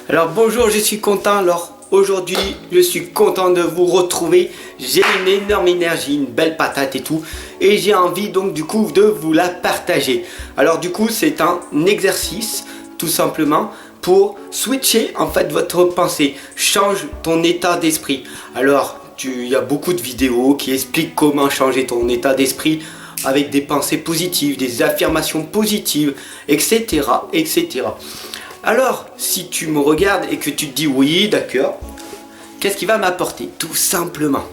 Alors bonjour, je suis content. Alors aujourd'hui, je suis content de vous retrouver. J'ai une énorme énergie, une belle patate et tout. Et j'ai envie donc du coup de vous la partager. Alors du coup, c'est un exercice tout simplement pour switcher en fait votre pensée. Change ton état d'esprit. Alors, il y a beaucoup de vidéos qui expliquent comment changer ton état d'esprit avec des pensées positives, des affirmations positives, etc. etc. Alors, si tu me regardes et que tu te dis oui, d'accord, qu'est-ce qui va m'apporter? Tout simplement.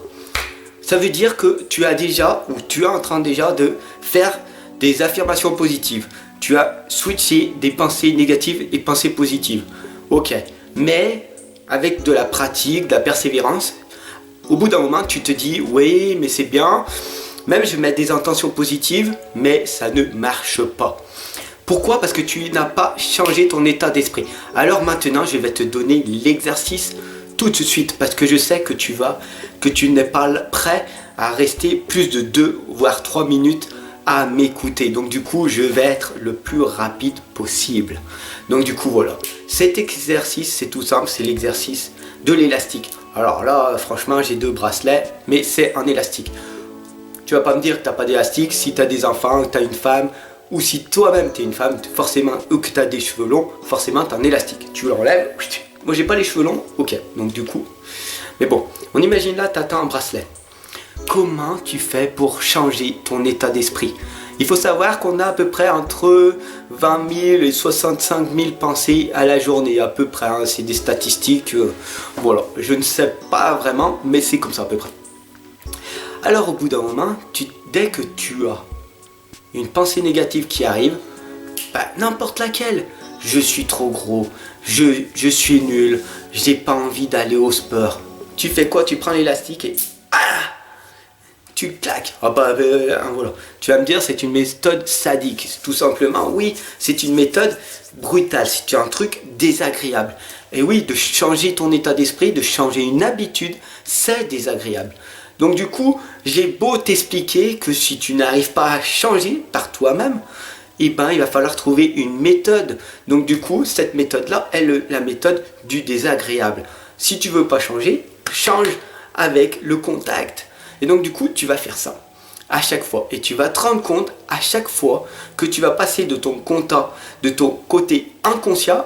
Ça veut dire que tu as déjà, ou tu es en train déjà de faire des affirmations positives. Tu as switché des pensées négatives et pensées positives. Ok, mais avec de la pratique, de la persévérance, au bout d'un moment, tu te dis oui, mais c'est bien. Même je vais mettre des intentions positives, mais ça ne marche pas. Pourquoi? Parce que tu n'as pas changé ton état d'esprit. Alors maintenant, je vais te donner l'exercice tout de suite parce que je sais que tu n'es pas prêt à rester plus de 2 voire 3 minutes à m'écouter. Donc du coup, je vais être le plus rapide possible. Donc du coup, voilà. Cet exercice, c'est tout simple, c'est l'exercice de l'élastique. Alors là, franchement, j'ai 2 bracelets, mais c'est un élastique. Tu vas pas me dire que tu n'as pas d'élastique si tu as des enfants, que tu as une femme, ou si toi-même tu es une femme, forcément, ou que tu as des cheveux longs, forcément tu as un élastique. Tu l'enlèves, moi j'ai pas les cheveux longs, ok, donc du coup. Mais bon, on imagine là, tu as un bracelet. Comment tu fais pour changer ton état d'esprit? Il faut savoir qu'on a à peu près entre 20 000 et 65 000 pensées à la journée, à peu près, hein, c'est des statistiques, voilà, je ne sais pas vraiment, mais c'est comme ça à peu près. Alors au bout d'un moment, dès que tu as une pensée négative qui arrive, n'importe laquelle, je suis trop gros, je suis nul, j'ai pas envie d'aller au sport. Tu fais quoi? Tu prends l'élastique et tu claques. Voilà. Tu vas me dire c'est une méthode sadique. Tout simplement, oui, c'est une méthode brutale, c'est un truc désagréable. Et oui, de changer ton état d'esprit, de changer une habitude, c'est désagréable. Donc du coup, j'ai beau t'expliquer que si tu n'arrives pas à changer par toi-même, il va falloir trouver une méthode. Donc du coup, cette méthode-là est la méthode du désagréable. Si tu veux pas changer, change avec le contact. Et donc du coup, tu vas faire ça à chaque fois. Et tu vas te rendre compte à chaque fois que tu vas passer de ton côté inconscient,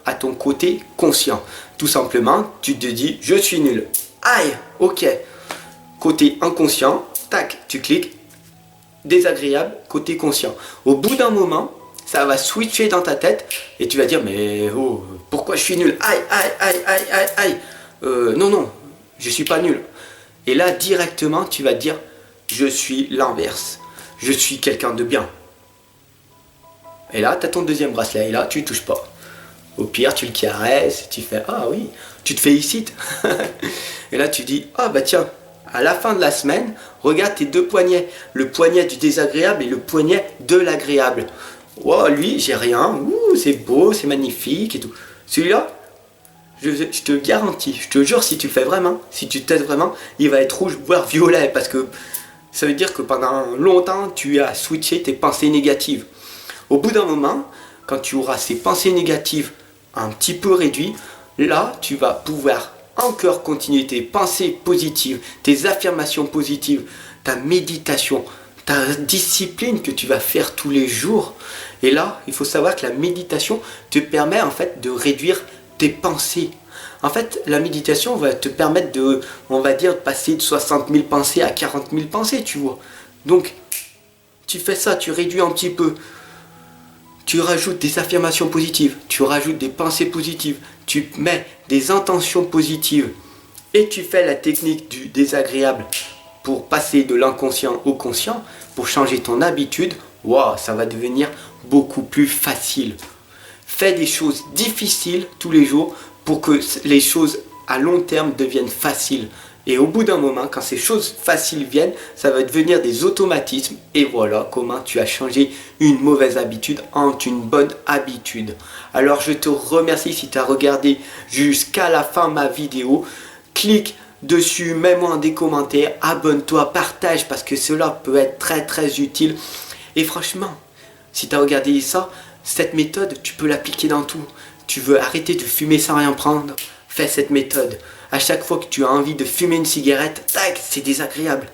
à ton côté conscient. Tout simplement, tu te dis, je suis nul. Aïe, ok. Côté inconscient, tac, tu cliques. Désagréable, côté conscient. Au bout d'un moment, ça va switcher dans ta tête et tu vas dire, mais oh, pourquoi je suis nul? Aïe, aïe, aïe, aïe, aïe, aïe. Non, je suis pas nul. Et là, directement, tu vas te dire, je suis l'inverse. Je suis quelqu'un de bien. Et là, tu as ton deuxième bracelet et là, tu touches pas. Au pire, tu le caresses, tu fais « Ah oui », tu te félicites. Et là, tu dis « Ah bah tiens, à la fin de la semaine, regarde tes 2 poignets. Le poignet du désagréable et le poignet de l'agréable. Oh, lui, j'ai rien. Ouh, c'est beau, c'est magnifique et tout. Celui-là, je te garantis, je te jure, si tu le fais vraiment, si tu testes vraiment, il va être rouge, voire violet. Parce que ça veut dire que pendant longtemps, tu as switché tes pensées négatives. Au bout d'un moment, quand tu auras ces pensées négatives un petit peu réduites, là, tu vas pouvoir encore continuer tes pensées positives, tes affirmations positives, ta méditation, ta discipline que tu vas faire tous les jours. Et là, il faut savoir que la méditation te permet en fait de réduire tes pensées. En fait, la méditation va te permettre de, on va dire, passer de 60 000 pensées à 40 000 pensées, tu vois. Donc, tu fais ça, tu réduis un petit peu. Tu rajoutes des affirmations positives, tu rajoutes des pensées positives, tu mets des intentions positives et tu fais la technique du désagréable pour passer de l'inconscient au conscient, pour changer ton habitude. Waouh, ça va devenir beaucoup plus facile. Fais des choses difficiles tous les jours pour que les choses à long terme deviennent faciles. Et au bout d'un moment, quand ces choses faciles viennent, ça va devenir des automatismes. Et voilà comment tu as changé une mauvaise habitude en une bonne habitude. Alors je te remercie si tu as regardé jusqu'à la fin ma vidéo. Clique dessus, mets-moi des commentaires, abonne-toi, partage parce que cela peut être très très utile. Et franchement, si tu as regardé ça, Cette méthode, tu peux l'appliquer dans tout. Tu veux arrêter de fumer sans rien prendre? Fais cette méthode. À chaque fois que tu as envie de fumer une cigarette, tac, c'est désagréable.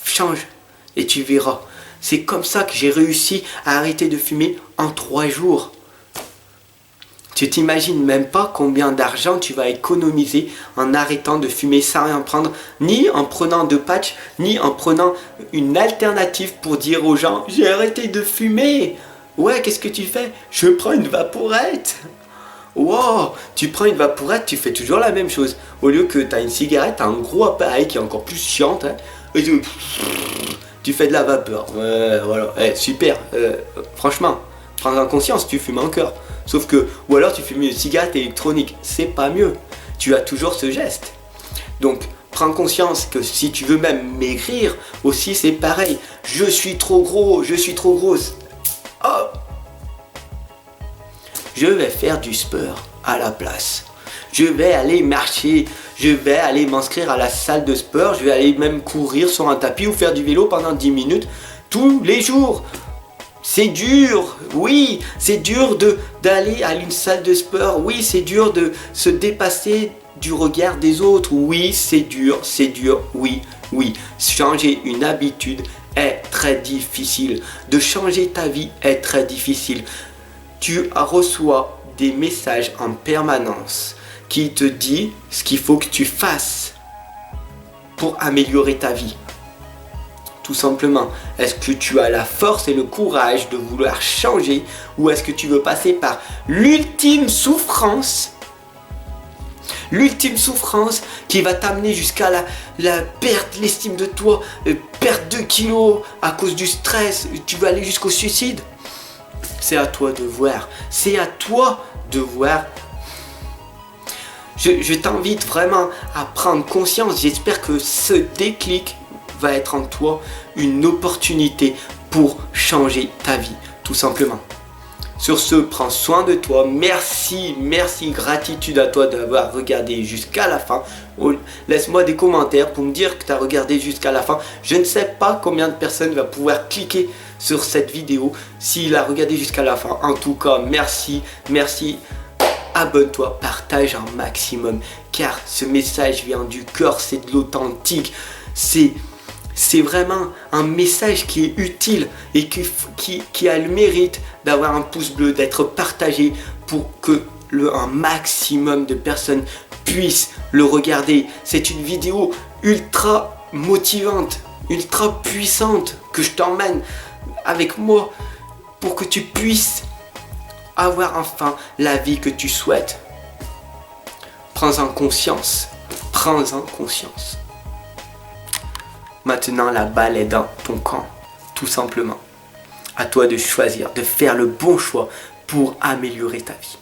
Change et tu verras. C'est comme ça que j'ai réussi à arrêter de fumer en 3 jours. Tu t'imagines même pas combien d'argent tu vas économiser en arrêtant de fumer sans rien prendre, ni en prenant de patch, ni en prenant une alternative pour dire aux gens « J'ai arrêté de fumer !» Ouais, qu'est-ce que tu fais? Je prends une vaporette. Wow, tu prends une vaporette, tu fais toujours la même chose. Au lieu que tu as une cigarette, tu as un gros appareil qui est encore plus chiante. Hein, et tu fais de la vapeur. Voilà, super. Franchement, prends en conscience, tu fumes encore. Sauf que, ou alors tu fumes une cigarette électronique. C'est pas mieux. Tu as toujours ce geste. Donc, prends conscience que si tu veux même maigrir, aussi c'est pareil. Je suis trop gros, je suis trop grosse. Oh, je vais faire du sport à la place. Je vais aller marcher, je vais aller m'inscrire à la salle de sport, je vais aller même courir sur un tapis ou faire du vélo pendant 10 minutes tous les jours. C'est dur, oui, c'est dur d'aller à une salle de sport, oui, c'est dur de se dépasser du regard des autres, oui, c'est dur, oui, oui. Changer une habitude est très difficile. De changer ta vie est très difficile. Tu reçois des messages en permanence qui te disent ce qu'il faut que tu fasses pour améliorer ta vie. Tout simplement, est-ce que tu as la force et le courage de vouloir changer ou est-ce que tu veux passer par l'ultime souffrance? L'ultime souffrance qui va t'amener jusqu'à la perte de l'estime de toi, perte de kilos à cause du stress, tu vas aller jusqu'au suicide. C'est à toi de voir, c'est à toi de voir. Je t'invite vraiment à prendre conscience, j'espère que ce déclic va être en toi une opportunité pour changer ta vie, tout simplement. Sur ce, prends soin de toi. Merci, gratitude à toi d'avoir regardé jusqu'à la fin. Laisse-moi des commentaires pour me dire que tu as regardé jusqu'à la fin. Je ne sais pas combien de personnes vont pouvoir cliquer sur cette vidéo s'il a regardé jusqu'à la fin. En tout cas, merci. Abonne-toi, partage un maximum car ce message vient du cœur, c'est de l'authentique. C'est vraiment un message qui est utile et qui a le mérite d'avoir un pouce bleu, d'être partagé pour que un maximum de personnes puissent le regarder. C'est une vidéo ultra motivante, ultra puissante que je t'emmène avec moi pour que tu puisses avoir enfin la vie que tu souhaites. Prends-en conscience. Prends-en conscience. Maintenant, la balle est dans ton camp, tout simplement. À toi de choisir, de faire le bon choix pour améliorer ta vie.